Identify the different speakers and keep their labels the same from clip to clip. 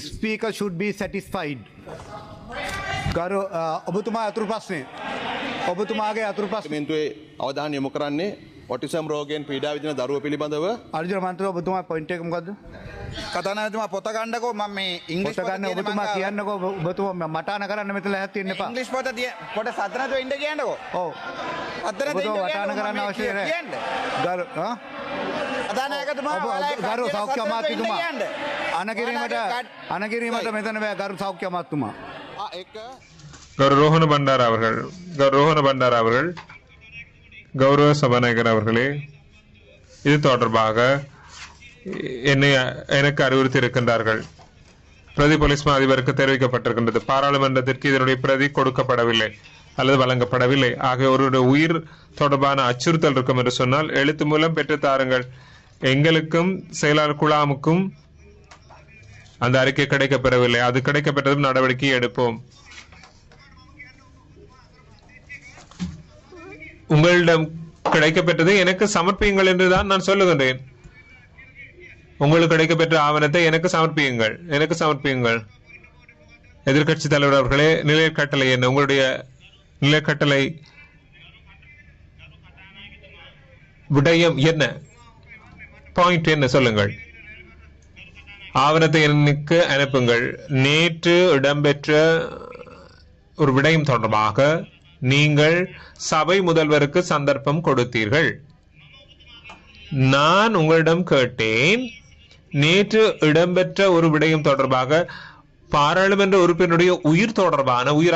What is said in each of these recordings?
Speaker 1: Speaker should be satisfied. ගරු ඔබතුමා අතුරු ප්‍රශ්නේ. ඔබතුමාගේ අතුරු ප්‍රශ්නේ.
Speaker 2: මෙන්තුවේ අවධානය යොමු කරන්නේ ඔටිසම් රෝගයෙන් පීඩා විඳින දරුවෝ පිළිබඳව.
Speaker 1: අර්ජුන මන්ත්‍රී ඔබතුමා පොයින්ට් එක මොකද්ද?
Speaker 3: කතානායකතුමා පොත ගන්නකෝ මම මේ ඉංග්‍රීසි
Speaker 1: පොත ගන්න ඔබතුමා කියන්නකෝ ඔබතුමා මට අන කරන්න මෙතන ලැහත් තියෙන්න එපා.
Speaker 3: ඉංග්‍රීසි පොත සතර නැතුව ඉන්න කියන්නකෝ.
Speaker 1: ඔව්.
Speaker 3: සතර නැතුව ඉන්න
Speaker 1: වටාන කරන්න අවශ්‍ය නැහැ. ගරු
Speaker 3: කතානායකතුමා
Speaker 1: ගරු සෞඛ්‍ය අමාත්‍යතුමා අනකිරීමට මෙතන බෑ ගරු සෞඛ්‍ය අමාත්‍යතුමා.
Speaker 4: கௌரவ ரோஹன பண்டார அவர்கள் கௌரவ சபாநாயகர் அவர்களே, இது தொடர்பாக எனக்கு அறிவுறுத்தி இருக்கின்றார்கள். பிரதி போலீஸ் மா அதிபருக்கு தெரிவிக்கப்பட்டிருக்கின்றது. பாராளுமன்றத்திற்கு இதனுடைய பிரதி கொடுக்கப்படவில்லை அல்லது வழங்கப்படவில்லை. ஆக ஒரு உயிர் தொடர்பான அச்சுறுத்தல் இருக்கும் என்று சொன்னால் எழுத்து மூலம் பெற்று தாருங்கள். எங்களுக்கும் செயலாளர் குழாமுக்கும் அந்த அறிக்கை கிடைக்கப்பெறவில்லை. அது கிடைக்கப்பெற்றதும் நடவடிக்கை எடுப்போம். உங்களிடம் கிடைக்கப்பெற்றது எனக்கு சமர்ப்பியுங்கள் என்றுதான் நான் சொல்லுகின்றேன். உங்களுக்கு கிடைக்கப்பெற்ற ஆவணத்தை எனக்கு சமர்ப்பியுங்கள். எதிர்கட்சி தலைவர் அவர்களே, நிலைய கட்டளை என்ன? உங்களுடைய நிலைய கட்டளை விடயம் என்ன? பாயிண்ட் என்ன? சொல்லுங்கள். ஆவணத்தை எனக்கு அனுப்புங்கள். நேற்று இடம்பெற்ற ஒரு விடயம் தொடர்பாக நீங்கள் சபை முதல்வருக்கு சந்தர்ப்பம் கொடுத்தீர்கள். நான் உங்களிடம் கேட்டேன், நேற்று இடம்பெற்ற ஒரு விடயம் தொடர்பாக பாராளுமன்ற உறுப்பினருடைய உயிர்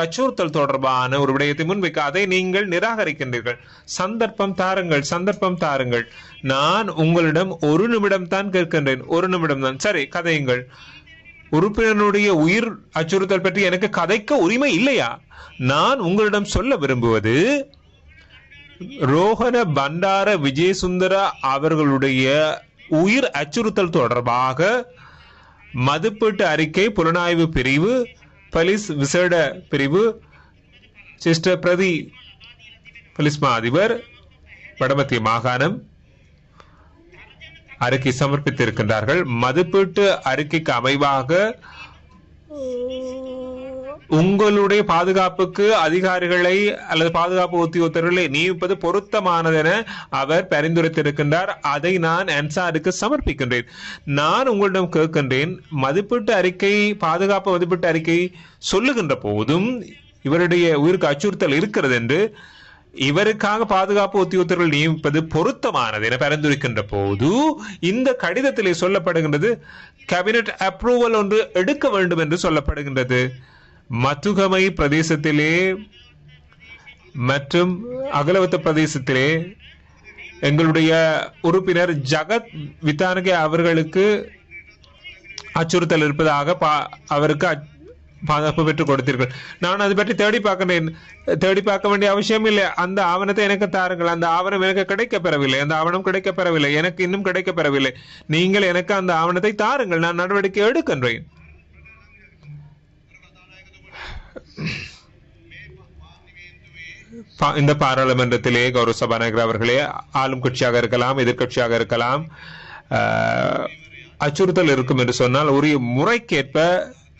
Speaker 4: அச்சுறுத்தல் தொடர்பான ஒரு விடயத்தை முன்வைக்க அதை நீங்கள் நிராகரிக்கின்றீர்கள். சந்தர்ப்பம் தாருங்கள். நான் உங்களிடம் ஒரு நிமிடம் தான் கேட்கின்றேன். ஒரு நிமிடம் தான். சரி, கதையுங்கள். உறுப்பினருடைய உயிர் அச்சுறுத்தல் பற்றி எனக்கு கதைக்க உரிமை இல்லையா? நான் உங்களிடம் சொல்ல விரும்புவது, ரோஹன பண்டார விஜயசுந்தர அவர்களுடைய உயிர் அச்சுறுத்தல் தொடர்பாக மதிப்பீட்டு அறிக்கை புலனாய்வு பிரிவு, போலீஸ் விசேட பிரிவு, சிஸ்டர் பிரதி போலீஸ் மா அதிபர் வடமத்திய மாகாணம் அறிக்கை சமர்ப்பித்திருக்கின்றார்கள். மதிப்பீட்டு அறிக்கைக்கு அமைவாக உங்களுடைய பாதுகாப்புக்கு அதிகாரிகளை அல்லது பாதுகாப்பு உத்தியோகத்தர்களை நியமிப்பது பொருத்தமானதென அவர் பரிந்துரைத்திருக்கின்றார். அதை நான் அன்சாருக்கு சமர்ப்பிக்கின்றேன். நான் உங்களிடம் கேட்கின்றேன், பாதுகாப்பு மதிப்பீட்டு அறிக்கை சொல்லுகின்ற போதும் இவருடைய உயிருக்கு அச்சுறுத்தல் இருக்கிறது என்று, இவருக்காக பாதுகாப்பு உத்தியோகத்தர்கள் நியமிப்பது பொருத்தமானது என பரிந்துரைக்கின்ற போது இந்த கடிதத்திலே சொல்லப்படுகின்றது கேபினட் அப்ரூவல் ஒன்று எடுக்க வேண்டும் என்று சொல்லப்படுகின்றது. மத்துகமை பிரதேசத்திலே மற்றும் அகலவத்த பிரதேசத்திலே எங்களுடைய உறுப்பினர் ஜகத் வித்தானகே அவர்களுக்கு அச்சுறுத்தல் இருப்பதாக அவருக்கு பாதுகாப்பு பெற்றுக் கொடுத்தீர்கள். நான் அதை பற்றி தேடி பார்க்க வேண்டிய அவசியம் இல்லை. அந்த ஆவணத்தை எனக்கு தாருங்கள். அந்த ஆவணம் எனக்கு கிடைக்கப்பெறவில்லை. எனக்கு இன்னும் கிடைக்கப்பெறவில்லை. நீங்கள் எனக்கு அந்த ஆவணத்தை தாருங்கள். நான் நடவடிக்கை எடுக்கின்றேன். இந்த பாராளுமன்றத்திலே கௌரவ சபாநாயகர் அவர்களே, ஆளும் கட்சியாக இருக்கலாம், எதிர்கட்சியாக இருக்கலாம், அச்சுறுத்தல் இருக்கும் என்று சொன்னால் உரிய முறைக்கேற்ப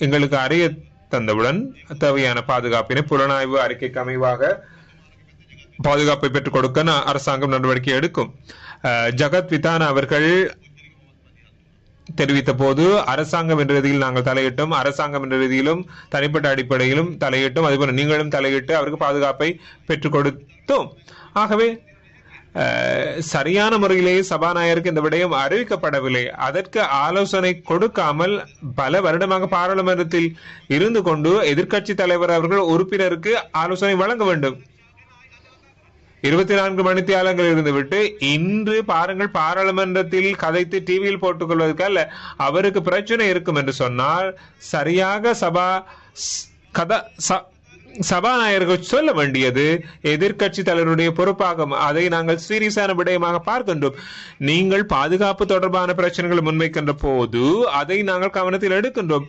Speaker 4: எங்களுக்கு அறிய தந்தவுடன் தேவையான பாதுகாப்பினை புலனாய்வு அறிக்கைக்கு அமைவாக பாதுகாப்பை பெற்றுக் கொடுக்க அரசாங்கம் நடவடிக்கை எடுக்கும். ஜகத் வித்தான அவர்கள் தெரிவித்த போது அரசாங்கம் என்ற ரீதியில் நாங்கள் தலையிட்டோம். அரசாங்கம் என்ற ரீதியிலும் தனிப்பட்ட அடிப்படையிலும் தலையிட்டோம். அதுபோல நீங்களும் தலையிட்டு அவருக்கு பாதுகாப்பை பெற்றுக் கொடுத்தோம். ஆகவே சரியான முறையிலேயே சபாநாயகருக்கு இந்த விடயம் அறிவிக்கப்படவில்லை. அதற்கு ஆலோசனை கொடுக்காமல் பல வருடமாக பாராளுமன்றத்தில் இருந்து கொண்டு எதிர்கட்சி தலைவர் அவர்கள் உறுப்பினருக்கு ஆலோசனை வழங்க வேண்டும். 24 மணித்தியாலங்கள் இருந்துவிட்டு இன்று பாருங்கள், பாராளுமன்றத்தில் கதைத்து டிவியில் போட்டுக் கொள்வதற்கு அல்ல. அவருக்கு பிரச்சனை இருக்கும் என்று சொன்னால் சரியாக சபாநாயகர்கள் சொல்ல வேண்டியது எதிர்கட்சி தலைவருடைய பொறுப்பாகும். அதை நாங்கள் சீரியஸான விடயமாக பார்க்கின்றோம். நீங்கள் பாதுகாப்பு தொடர்பான பிரச்சனைகளை முன்வைக்கின்ற போது அதை நாங்கள் கவனத்தில் எடுக்கின்றோம்.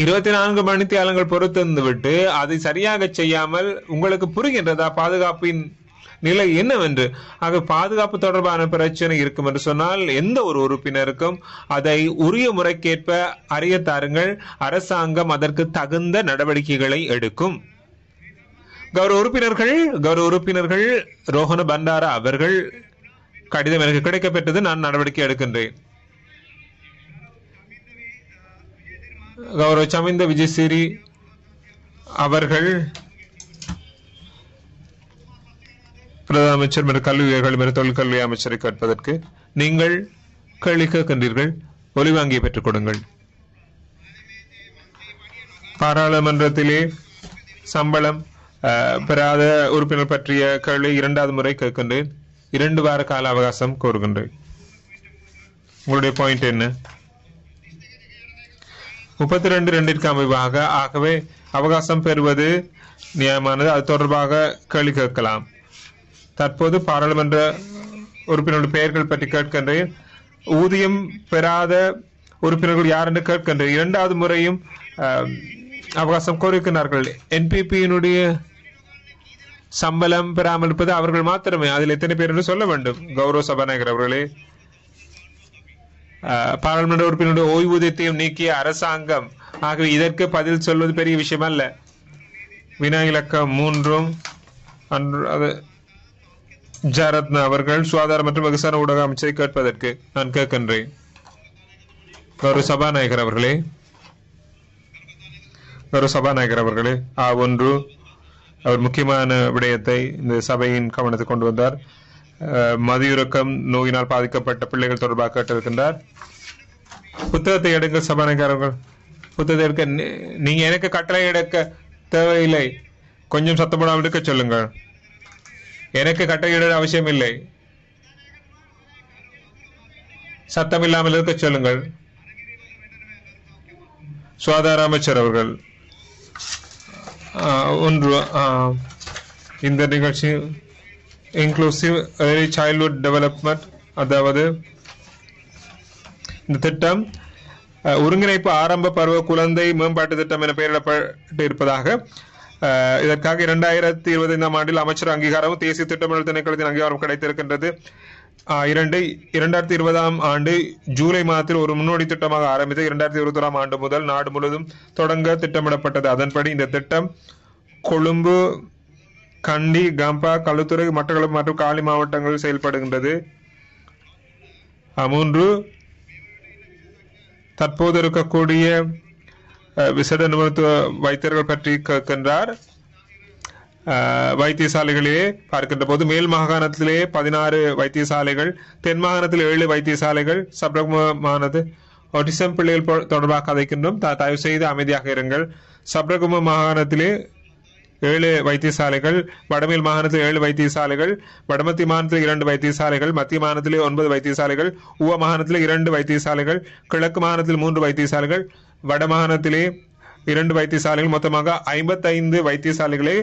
Speaker 4: 24 மணித்தியாலங்கள் பொறுத்திருந்து விட்டு அதை சரியாக செய்யாமல் உங்களுக்கு புரிகின்றதா பாதுகாப்பின் நிலை என்னவென்று. ஆக பாதுகாப்பு தொடர்பான பிரச்சனை இருக்கும் என்று சொன்னால் எந்த ஒரு உறுப்பினருக்கும் அதை உரிய முறைக்கேற்ப அறிய தாருங்கள். அரசாங்கம் அதற்கு தகுந்த நடவடிக்கைகளை எடுக்கும். கௌரவ உறுப்பினர்கள் ரோஹன பண்டாரா அவர்கள் கடிதம் எனக்கு கிடைக்கப்பெற்றது. நான் நடவடிக்கை எடுக்கின்றேன். கௌரவ சமிந்த விஜயசிறி அவர்கள் பிரதம அமைச்சர் மற்றும் கல்விகள் மற்றும் தொழிற்கல்வி அமைச்சரை கேட்பதற்கு நீங்கள் கேள்வி கேட்கின்றீர்கள். ஒலிவாங்கியை பெற்றுக் கொடுங்கள். பாராளுமன்றத்திலே சம்பளம் பெறாத உறுப்பினர் பற்றிய கேள்வி இரண்டாவது முறை கேட்கின்றேன். 2 வார கால அவகாசம் கோருகின்றேன். உங்களுடைய பாயிண்ட் என்ன? 32(2) அமைவாக ஆகவே அவகாசம் பெறுவது நியாயமானது. அது தொடர்பாக கேள்வி கேட்கலாம். தற்போது பாராளுமன்ற உறுப்பினர்கள் பெயர்கள் பற்றி கேட்கின்றேன். ஊதியம் பெறாத உறுப்பினர்கள் யார் என்று கேட்கின்றேன். 2வது முறையும் அவகாசம் கோரிக்கிறார்கள். என்பிபியினுடைய சம்பளம் பெறாமல் இருப்பது அவர்கள் மாத்திரமே. அதில் எத்தனை பேர் என்று சொல்ல வேண்டும். கௌரவ சபாநாயகர் அவர்களே, பாராளுமன்ற உறுப்பினருடைய ஓய்வூதியத்தையும் நீக்கிய அரசாங்கம். ஆகவே இதற்கு பதில் சொல்வது பெரிய விஷயம் அல்ல. வினா இலக்கம் 3 ஜாரத்னா அவர்கள் சுகாதார மற்றும் வெகுசான ஊடக அமைச்சரை கேட்பதற்கு நான் கேட்கின்றேன். கௌரவ சபாநாயகர் அவர்களே, ஒன்று அவர் முக்கியமான விடயத்தை இந்த சபையின் கவனத்தை கொண்டு வந்தார். மதியுறக்கம் நோயினால் பாதிக்கப்பட்ட பிள்ளைகள் தொடர்பாக கேட்டிருக்கின்றார். புத்தகத்தை எடுங்க சபாநாயகர் அவர்கள். புத்தகத்தை எடுக்க நீங்க எனக்கு கட்டளை எடுக்க தேவையில்லை. கொஞ்சம் சத்தப்படாமல் இருக்க சொல்லுங்கள். எனக்கு கட்டளையிட அவசியம் இல்லை. சத்தம் இல்லாமல் இருக்க சொல்லுங்கள். சுகாதார அமைச்சர் அவர்கள் ஒன்று இந்த நிகழ்ச்சி இன்க்ளூசிவ் ஏர்லி சைல்ட்ஹுட் டெவலப்மெண்ட், அதாவது இந்த திட்டம் ஒருங்கிணைப்பு ஆரம்ப பருவ குழந்தை மேம்பாட்டு திட்டம் என பெயரிடப்பட்டு இருப்பதாக இதற்காக 2025ஆம் ஆண்டில் அமைச்சர் அங்கீகாரம் தேசிய திட்டமிடல் திணைக்களத்தின் அங்கீகாரம் கிடைத்திருக்கின்றது. 2020ஆம் ஆண்டு ஜூலை மாதத்தில் ஒரு முன்னோடி திட்டமாக ஆரம்பித்து 2021ஆம் ஆண்டு முதல் நாடு முழுவதும் தொடங்க திட்டமிடப்பட்டது. அதன்படி இந்த திட்டம் கொழும்பு, கண்டி, கம்பா, களுத்துறை, மட்டக்களப்பு மற்றும் காலி மாவட்டங்களில் செயல்படுகின்றது. 3 தற்போது இருக்கக்கூடிய விசேட நிபுணத்துவ வைத்தியர்கள் பற்றி கேட்கின்றார். வைத்தியசாலைகளிலே பார்க்கின்ற போது மேல் மாகாணத்திலே 16 வைத்தியசாலைகள், தென் மாகாணத்தில் 7 வைத்தியசாலைகள், சப்ரகமானது ஆட்டிசம் பிள்ளைகள் தொடர்பாக கதைக்கின்றோம். தயவு செய்து அமைதியாக இருங்கள். சப்ரகம மாகாணத்திலே 7 வைத்தியசாலைகள், வடமேல் மாகாணத்தில் 7 வைத்தியசாலைகள், வடமத்திய மாகாணத்தில் 2 வைத்தியசாலைகள், மத்திய மாகாணத்திலே 9 வைத்தியசாலைகள், உவ மாகாணத்திலே 2 வைத்தியசாலைகள், கிழக்கு மாகாணத்தில் 3 வைத்தியசாலைகள், வட மாகாணத்திலே 2 வைத்தியசாலைகள், மொத்தமாக 55 வைத்தியசாலைகளே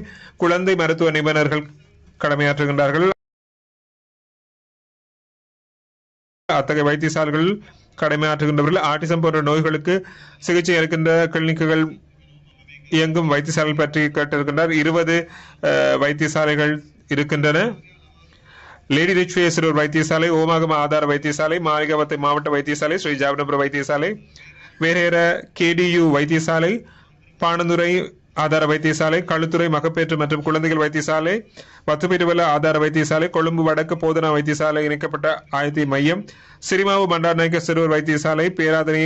Speaker 4: குழந்தை மருத்துவ நிபுணர்கள் கடமையாற்றுகின்றார்கள். அத்தகைய வைத்தியசாலைகள் கடமையாற்றுகின்றவர்கள் ஆட்டிசம் போன்ற நோய்களுக்கு சிகிச்சை அளிக்கின்ற கிளினிக்குகள் இயங்கும் வைத்தியசாலைகள் பற்றி கேட்டிருக்கின்றார். 20 வைத்தியசாலைகள் இருக்கின்றன. லேடி ரிச்வேசர் ஒரு வைத்தியசாலை, ஓமாகம ஆதார வைத்தியசாலை, மாளிகாவத்தை மாவட்ட வைத்தியசாலை, ஸ்ரீ ஜாவனபுர வைத்தியசாலை, வேறேற கேடியு வைத்தியசாலை, பாணந்துறை ஆதார வைத்தியசாலை, களுத்துறை மகப்பேற்று மற்றும் குழந்தைகள் வைத்தியசாலை, வத்துப்பேட்டுவல ஆதார வைத்தியசாலை, கொழும்பு வடக்கு போதனா வைத்தியசாலை இணைக்கப்பட்ட ஆயத்தி மையம், சிறிமாவு பண்டாரநாயக்க சிறுவர் வைத்தியசாலை, பேராதனி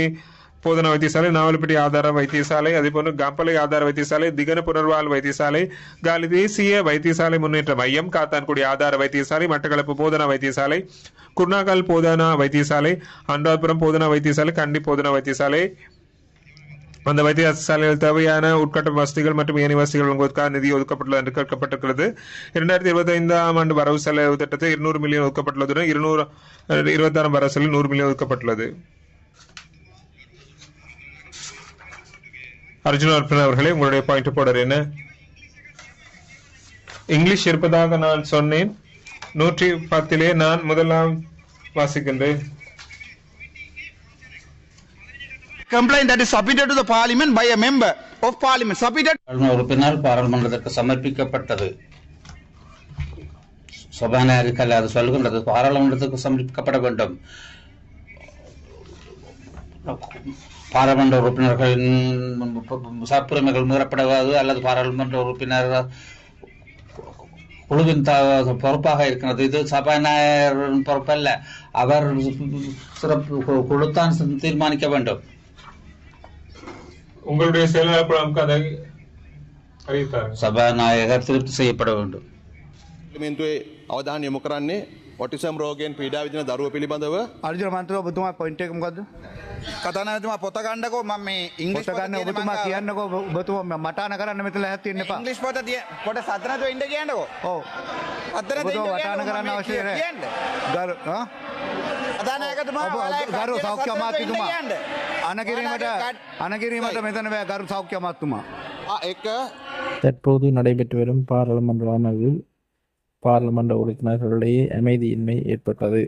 Speaker 4: போதனா வைத்தியசாலை, நாவலப்பட்டி ஆதார வைத்தியசாலை, அதேபோன்று கம்பளை ஆதார வைத்தியசாலை, திகன புனர்வாழ் வைத்தியசாலை, காலி தேசிய வைத்தியசாலை முன்னேற்ற மையம், காத்தான்குடி ஆதார வைத்தியசாலை, மட்டக்களப்பு போதனா வைத்தியசாலை, குர்நாகல் போதனா வைத்தியசாலை, அன்றாபுரம் போதனா வைத்தியசாலை, கண்டி போதனா வைத்தியசாலை. அந்த வைத்தியசாலைகள் தேவையான உட்கட்ட வசதிகள் மற்றும் ஏனைய வசதிகள் வழங்குவதற்காக நிதி ஒதுக்கப்பட்டுள்ளது என்று கேட்கப்பட்டிருக்கிறது. 2025ஆம் ஆண்டு வரவு செலவு திட்டத்தில் 200 மில்லியன் ஒதுக்கப்பட்டுள்ளதுடன் 2026 வரவு செலவில் 100 மில்லியன் ஒதுக்கப்பட்டுள்ளது. அர்ஜுன் அவர்களே, உங்களுடைய பாயிண்ட் போர்டர் என்ன? இங்கிலீஷ் இருப்பதாக நான் சொன்னேன். 110 நான் முதலாம் வாசிக்கின்றேன்.
Speaker 3: Complaint that is submitted to the parliament by a member of parliament submitted
Speaker 5: உறுப்பினர் பாராளுமன்றத்திற்கு சமர்ப்பிக்கப்பட்டது. சபாநாயகருக்கு அல்ல சொல்கின்றது, பாராளுமன்றத்துக்கு சமர்ப்பிக்கப்பட வேண்டும். பாராளுமன்ற உறுப்பினர்களின் சப்புரிமைகள் மீறப்படாது அல்லது பாராளுமன்ற உறுப்பினர் குழுவின் பொறுப்பாக இருக்கிறது. இது சபாநாயகரின் பொறுப்பல்ல. அவர் சிறப்பு குழுத்தான் தீர்மானிக்க வேண்டும்.
Speaker 4: உங்களுடைய செயலாளர் நமக்கு அதை அறிவித்தார்.
Speaker 5: சபாநாயகர் திருப்தி செய்யப்பட வேண்டும்.
Speaker 2: පාර්ලිමේන්තුවේ අවධානය යොමු කරන්නේ ඔටිසම් රෝගයෙන් පීඩා විඳින දරුවෝ පිළිබඳව
Speaker 1: අර්ජුන මන්ත්‍රී ඔබතුමා පොයින්ට් එක මොකද්ද?
Speaker 3: කතානායකතුමා පොත ගන්නකෝ මම මේ ඉංග්‍රීසි
Speaker 1: පොත ගන්න ඔබතුමා කියන්නකෝ ඔබතුමා මට අන කරන්න මෙතන ලැහත් තියෙන්න එපා.
Speaker 3: ඉංග්‍රීසි පොත පොත සතරනතු ඉන්න කියන්නකෝ.
Speaker 1: ඔව්. ඔබතුමා මට අන කරන්න අවශ්‍ය නැහැ. ගරු
Speaker 3: කතානායකතුමා
Speaker 1: ගරු සෞඛ්‍ය අමාත්‍යතුමා අන කිරීමට මෙතන බෑ ගරු සෞඛ්‍ය අමාත්‍යතුමා.
Speaker 2: එක
Speaker 6: தற்போது நடைபெற்று வரும் பாராளுமன்ற அமர்வில் பாராளுமன்ற உறுப்பினர்களிடையே அமைதியின்மை ஏற்பட்டது.